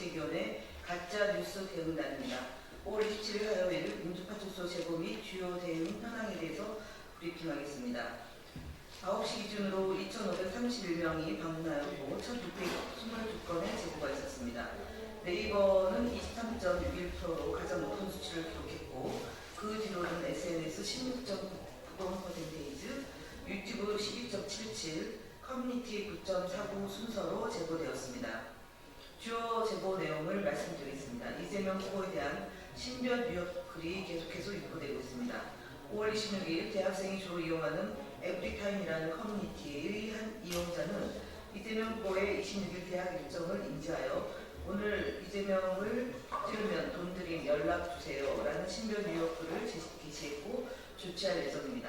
정책위원회 가짜뉴스 대응단입니다. 5월 27일 화요일 민주파출소 제보 및 주요 대응 현황에 대해서 브리핑하겠습니다. 9시 기준으로 2,531명이 방문하였고 1,622건의 제보가 있었습니다. 네이버는 23.61%로 가장 높은 수치를 기록했고 그 뒤로는 SNS 16.90%, 유튜브 12.77%, 커뮤니티 9.49 순서로 제보되었습니다. 주요 제보 내용을 말씀드리겠습니다. 이재명 후보에 대한 신변 위협 글이 계속해서 유포되고 있습니다. 5월 26일 대학생이 주로 이용하는 에브리타임이라는 커뮤니티의 한 이용자는 이재명 후보의 26일 대학 일정을 인지하여 오늘 이재명을 찍으면 돈 드림 연락 주세요 라는 신변 위협 글을 게시했고 조치할 예정입니다.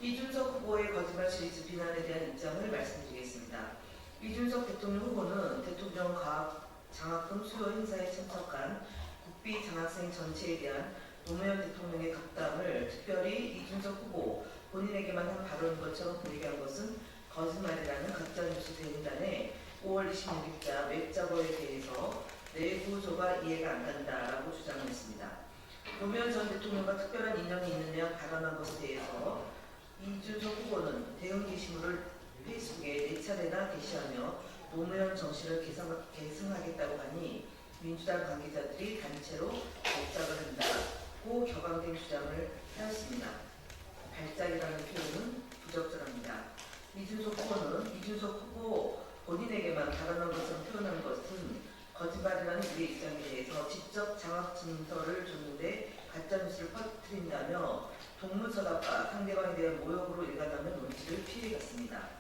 이준석 후보의 거짓말 시리즈 비난에 대한 입장을 말씀드리겠습니다. 이준석 대통령 후보는 대통령 과학 장학금 수요 행사에 참석한 국비 장학생 전체에 대한 노무현 대통령의 각담을 특별히 이준석 후보 본인에게만 한 발언인 것처럼 보이게 한 것은 거짓말이라는 가짜뉴스 대응단에 5월 26일자 웹자보에 대해서 내구조가 이해가 안 간다라고 주장했습니다. 노무현 전 대통령과 특별한 인연이 있느냐 발언한 것에 대해서 이준석 후보는 대응 게시물을 페이스북에 4차례나 게시하며 노무현 정신을 계승하겠다고 하니 민주당 관계자들이 단체로 발작을 한다고 격앙된 주장을 하였습니다. 발작이라는 표현은 부적절합니다. 이준석 후보는 이준석 후보 본인에게만 발언한 것처럼 표현한 것은 거짓말이라는 우리의 입장에 대해서 직접 장학 증서를 줬는데 가짜뉴스를 퍼뜨린다며 동문서답과 상대방에 대한 모욕으로 일관하는 논지를 피해갔습니다.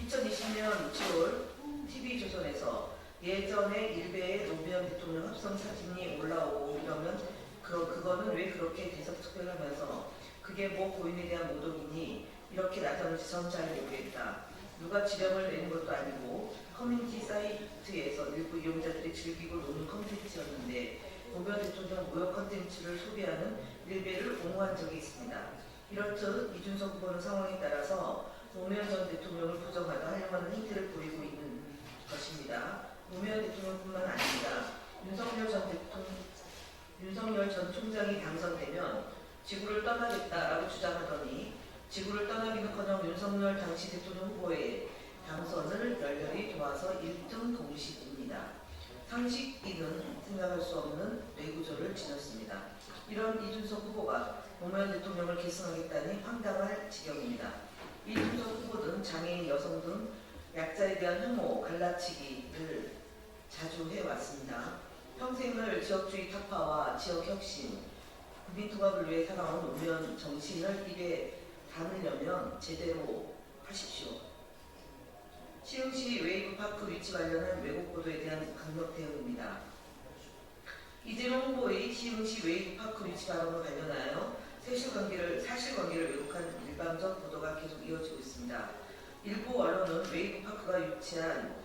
2020년 7월 TV조선에서 예전에 일베의 노무현 대통령 합성 사진이 올라오고 이러면 그거는 왜 그렇게 대서특별하면서 그게 뭐 고인에 대한 모독이니 이렇게 나타나는지 전 잘 모르겠다. 누가 지령을 내는 것도 아니고 커뮤니티 사이트에서 일부 이용자들이 즐기고 노는 컨텐츠였는데 노무현 대통령 모욕 컨텐츠를 소비하는 일베를 옹호한 적이 있습니다. 이렇듯 이준석 후보는 상황에 따라서 노무현 전 대통령을 부정하다 활용하는 행태를 보이고 있는 것입니다. 노무현 대통령뿐만 아닙니다. 윤석열 전 총장이 당선되면 지구를 떠나겠다라고 주장하더니 지구를 떠나기는커녕 윤석열 당시 대통령 후보의 당선을 열렬히 도와서 1등 공식입니다. 상식인은 생각할 수 없는 뇌구조를 지녔습니다. 이런 이준석 후보가 노무현 대통령을 계승하겠다니 황당할 지경입니다. 이준석 후보는 장애인, 여성 등 약자에 대한 혐오, 갈라치기를 자주 해왔습니다. 평생을 지역주의 타파와 지역혁신, 국민통합을 위해 살아온 노무현 정신을 입에 담으려면 제대로 하십시오. 시흥시 웨이브파크 위치 관련한 왜곡 보도에 대한 강력 대응입니다. 이재명 후보의 시흥시 웨이브파크 위치 발언과 관련하여 사실관계를 왜곡한 일방적 보도가 계속 이어지고 있습니다. 일부 언론은 웨이브파크가 유치한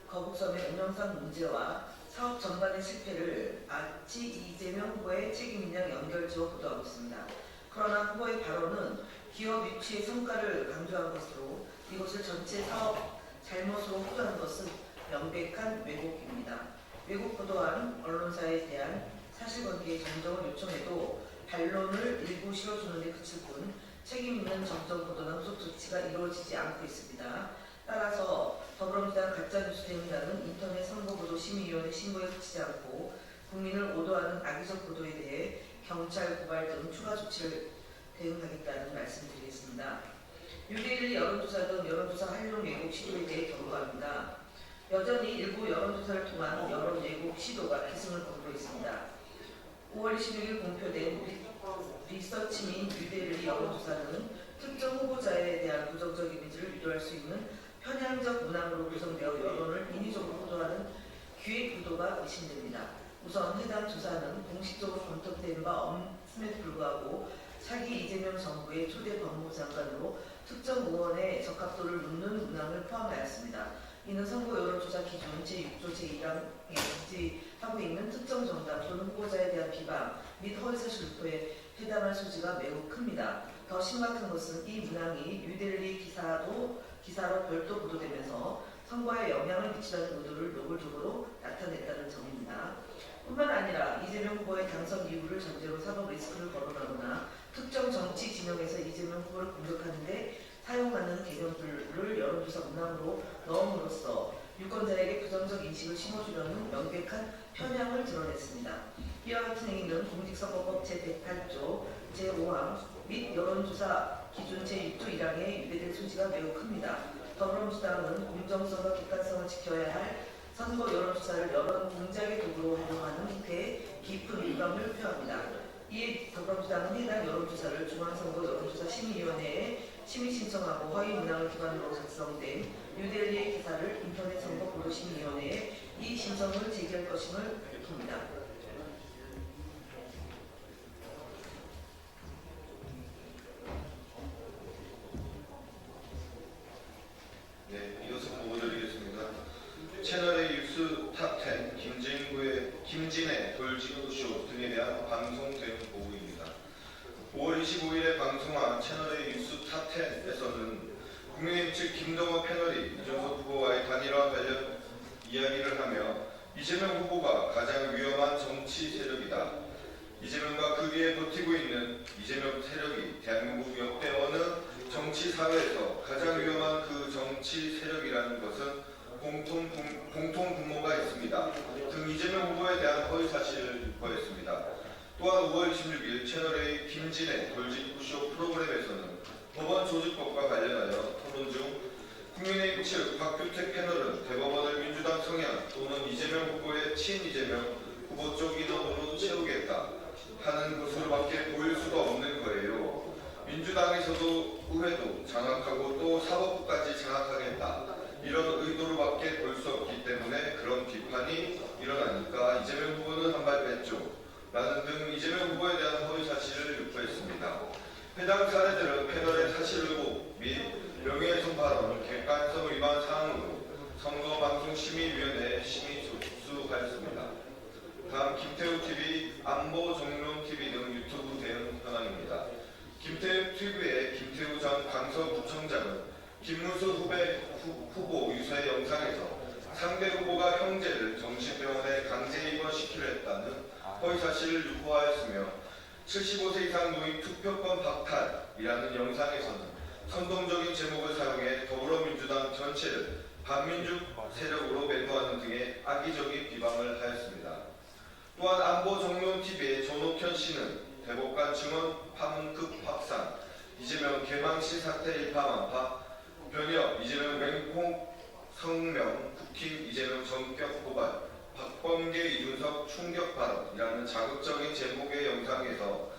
거북섬의 운영상 문제와 사업 전반의 실패를 마치 이재명 후보의 책임인 양 연결지어 보도하고 있습니다. 그러나 후보의 발언은 기업 유치의 성과를 강조한 것으로 이것을 전체 사업 잘못으로 호도한 것은 명백한 왜곡입니다. 왜곡 보도한 언론사에 대한 사실관계의 정정을 요청해도 반론을 일부 실어주는 데 그칠 뿐 책임있는 정정 보도나 후속 조치가 이루어지지 않고 있습니다. 따라서 더불어민주당 가짜뉴스 대응단은 인터넷 선거보도심의위원회 신고에 그치지 않고 국민을 오도하는 악의적 보도에 대해 경찰 고발 등 추가 조치를 대응하겠다는 말씀드리겠습니다. 유대일 여론조사 등 여론조사 활용 왜곡 시도에 대해 경고합니다. 여전히 일부 여론조사를 통한 여론 왜곡 시도가 기승을 거두고 있습니다. 5월 26일 공표된 리서치민 유대일 여론조사는 특정 후보자에 대한 부정적 이미지를 유도할 수 있는 편향적 문항으로 구성되어 여론을 인위적으로 보도하는 기획 의도가 의심됩니다. 우선 해당 조사는 공식적으로 검토된 바 없음에도 불구하고 차기 이재명 정부의 초대 법무부 장관으로 특정 의원의 적합도를 묻는 문항을 포함하였습니다. 이는 선거 여론조사 기준 제6조 제1항에 기재하고 있는 특정 정당 또는 후보자에 대한 비방 및 허위사실 유포에 해당할 소지가 매우 큽니다. 더 심각한 것은 이 문항이 뉴델리 기사로 별도 보도되면서 선거에 영향을 미치려는 의도를 노골적으로 나타냈다는 점입니다. 뿐만 아니라 이재명 후보의 당선 이후를 전제로 사법 리스크를 거론하거나 특정 정치 진영에서 이재명 후보를 공격하는 데 사용하는 개념들을 여론조사 문항으로 넣음으로써 유권자에게 부정적 인식을 심어주려는 명백한 편향을 드러냈습니다. 이와 같은 행위는 공직선거법 제108조 제5항 및 여론조사 기준 제6조 1항에 위배될 소지가 매우 큽니다. 더불어민주당은 공정성과 객관성을 지켜야 할 선거 여론조사를 여론 공작의 도구로 활용하는 행태에 깊은 유감을 표합니다. 이에 더불어민주당은 해당 여론조사를 중앙선거 여론조사 심의위원회에 심의 신청하고 허위 문항을 기반으로 작성된 뉴델리의 기사를 인터넷 선거 보도심의위원회에 이 신청을 제기할 것임을 밝힙니다. 네, 이것을 보고드리겠습니다. 채널A 뉴스 탑10 김진의 돌직구쇼 등에 대한 방송 대응 보고입니다. 5월 25일에 방송한 채널A 뉴스 탑10에서는 국민의힘 측 김동호 패널이 이준석 후보와의 단일화 관련 이야기를 하며 이재명 후보가 가장 위험한 정치 세력이다. 이재명과 그 뒤에 버티고 있는 이재명 세력이 대한민국 역대 어느 정치 사회에서 가장 위험한 그 정치 세력이라는 것은 공통 분모가 있습니다. 등 이재명 후보에 대한 허위 사실을 유포했습니다. 또한 5월 26일 채널A 김진의 돌직구쇼 프로그램에서는 법원 조직법과 관련하여 토론 중 국민의힘 측 박규택 패널은 대법원을 민주당 성향 또는 이재명 후보의 친이재명 후보 쪽 인원으로 채우겠다 하는 것으로밖에 보일 수가 없는 거예요. 민주당에서도 의회도 장악하고 또 사법부까지 장악하겠다 이런 의도로밖에 볼 수 없기 때문에 그런 비판이 일어나니까 이재명 후보는 한 발 뺐죠 라는 등 이재명 후보에 대한 허위 사실을 유포했습니다. 해당 사례들은 패널의 사실 의혹 및 명예훼손 발언, 객관성 위반 사항으로 선거방송심의위원회에 심의 접수하였습니다. 다음 김태우TV, 안보정론TV 등 유튜브 대응 현황입니다. 김태우TV의 김태우 전 강서구청장은 김문수 후보 유세 영상에서 상대 후보가 형제를 정신병원에 강제 입원시키려 했다는 허위 사실을 유포하였으며 75세 이상 노인 투표권 박탈이라는 영상에서는 선동적인 제목을 사용해 더불어민주당 전체를 반민족 세력으로 매도하는 등의 악의적인 비방을 하였습니다. 또한 안보정론TV의 전옥현 씨는 대법관 증언 파문급 확산, 이재명 개망신 사태 일파만파, 변협 이재명 맹공 성명 쿠킹 이재명 전격 고발, 박범계 이준석 충격 발언이라는 자극적인 제목의 영상에서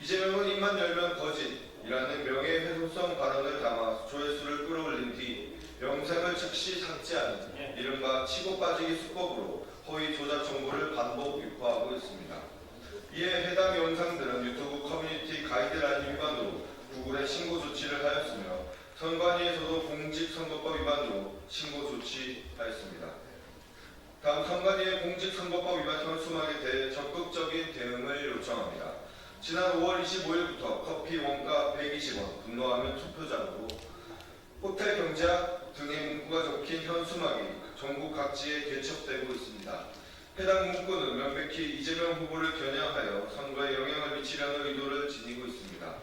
이재명은 입만 열면 거짓이라는 명예훼손성 발언을 담아 조회수를 끌어올린 뒤 영상을 즉시 삭제하는 이른바 치고 빠지기 수법으로 허위 조작 정보를 반복 유포하고 있습니다. 이에 해당 영상들은 유튜브 커뮤니티 가이드라인 위반으로 구글에 신고 조치를 하였으며 선관위에서도 공직선거법 위반으로 신고 조치하였습니다. 다음 선관위의 공직선거법 위반 현수막에 대해 적극적인 대응을 요청합니다. 지난 5월 25일부터 커피 원가 120원, 분노하면 투표장으로 호텔 경제학 등의 문구가 적힌 현수막이 전국 각지에 개척되고 있습니다. 해당 문구는 명백히 이재명 후보를 겨냥하여 선거에 영향을 미치려는 의도를 지니고 있습니다.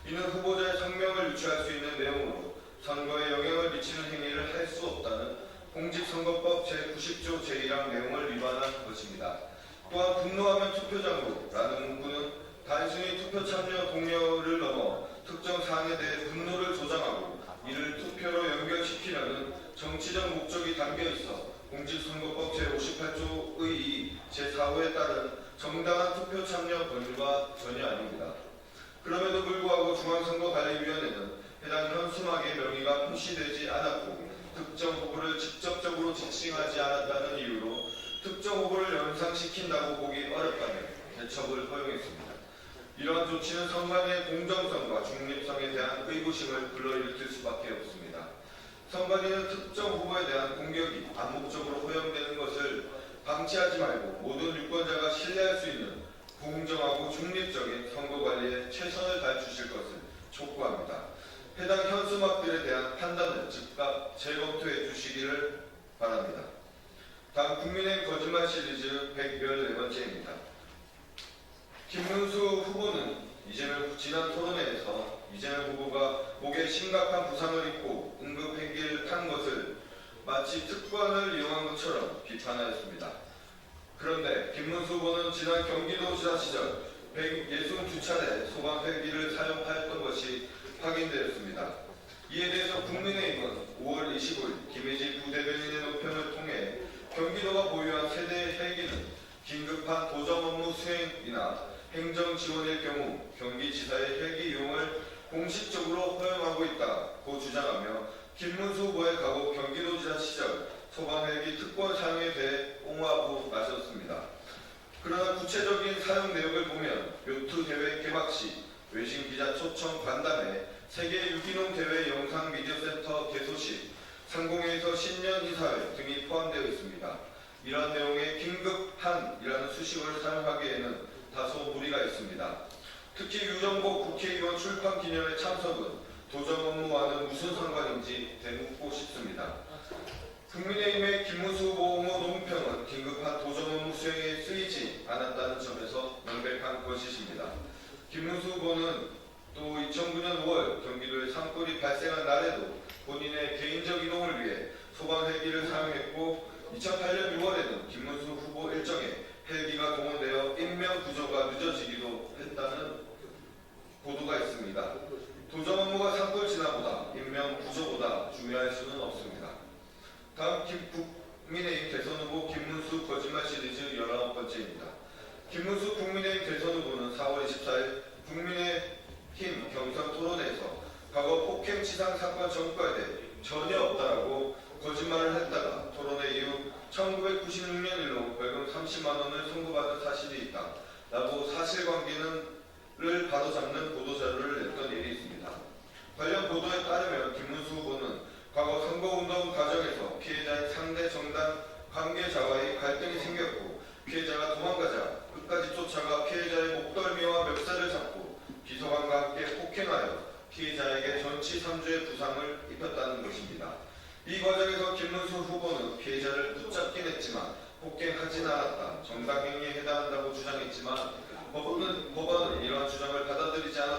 이는 후보자의 성명을 유추할 수 있는 내용으로 선거에 영향을 미치는 행위를 할 수 없다는 공직선거법 제90조 제1항 내용을 위반한 것입니다. 또한 분노하면 투표장으로 라는 문구는 단순히 투표 참여 동료를 넘어 특정 사안에 대해 분노를 조장하고 이를 투표로 연결시키려는 정치적 목적이 담겨있어 공직선거법 제58조의 제4호에 따른 정당한 투표 참여 권유가 전혀 아닙니다. 그럼에도 불구하고 중앙선거관리위원회는 해당 현수막의 명의가 표시되지 않았고 특정 후보를 직접적으로 지칭하지 않았다는 이유로 특정 후보를 연상시킨다고 보기 어렵다며 개척을 허용했습니다. 이러한 조치는 선관위의 공정성과 중립성에 대한 의구심을 불러일으킬 수밖에 없습니다. 선관위는 특정 후보에 대한 공격이 암묵적으로 허용되는 것을 방치하지 말고 모든 유권자가 신뢰할 수 있는 공정하고 중립적인 선거관리에 최선을 다해주실 것을 촉구합니다. 해당 현수막들에 대한 판단을 즉각 재검토해 주시기를 바랍니다. 다음 국민의힘 거짓말 시리즈 114번째입니다. 김문수 후보는 지난 토론회에서 이재명 후보가 목에 심각한 부상을 입고 응급 헬기를 탄 것을 마치 특권을 이용한 것처럼 비판하였습니다. 그런데 김문수 후보는 지난 경기도지사 시절 162차례 소방 헬기를 사용하였던 것이 확인되었습니다. 이에 대해서 국민의힘은 5월 25일 김혜지 부대변인의 논평을 통해 경기도가 보유한 세대의 헬기는 긴급한 도정 업무 수행이나 행정 지원일 경우 경기지사의 헬기 이용을 공식적으로 허용하고 있다고 주장하며 김문수 후보의 과거 경기도지사 시절 소방헬기 특권 사용에 대해 옹호하고 나섰습니다. 그러나 구체적인 사용 내역을 보면 요트 대회 개막 시 외신 기자 초청 간담회, 세계 유기농 대회 영상 미디어 센터 개소식, 상공회에서 신년 이사회 등이 포함되어 있습니다. 이러한 내용의 긴급한이라는 수식어를 사용하기에는 다소 무리가 있습니다. 특히 유정복 국회의원 출판 기념회 참석은 도정 업무와는 무슨 상관인지 되묻고 싶습니다. 국민의힘의 김문수 후보 옹호 논평은 긴급한 도정 업무 수행에 쓰이지 않았다는 점에서 명백한 거짓입니다. 김문수 후보는 또 2009년 5월 경기도에 산불이 발생한 날에도 본인의 개인적 이동을 위해 소방 헬기를 사용했고 2008년 6월에는 김문수 후보 일정에 헬기가 동원되어 인명 구조가 늦어지기도 했다는 보도가 있습니다. 도정 업무가 산불 진화보다 인명 구조보다 중요할 수는 없습니다. 다음 국민의힘 대선 후보 김문수 거짓말 시리즈 19번째입니다. 김문수 국민의힘 대선 후보는 4월 24일 국민의힘 경선 토론회에서 과거 폭행치상 사건 전과에 대해 전혀 없다라고 거짓말을 했다가 토론회 이후 1996년 일로 벌금 30만 원을 선고받은 사실이 있다 라고 사실관계를 바로잡는 보도자료를 냈던 일이 있습니다. 관련 보도에 따르면 김문수 후보는 과거 선거운동 과정에서 피해자인 상대 정당 관계자와의 갈등이 생겼고 피해자가 도망가자 끝까지 쫓아가 피해자의 목덜미와 멱살을 잡고 비서관과 함께 폭행하여 피해자에게 전치 3주의 부상을 입혔다는 것입니다. 이 과정에서 김문수 후보는 피해자를 붙잡긴 했지만 폭행하진 않았다, 정당행위에 해당한다고 주장했지만 법원은 이러한 주장을 받아들이지 않았습니다.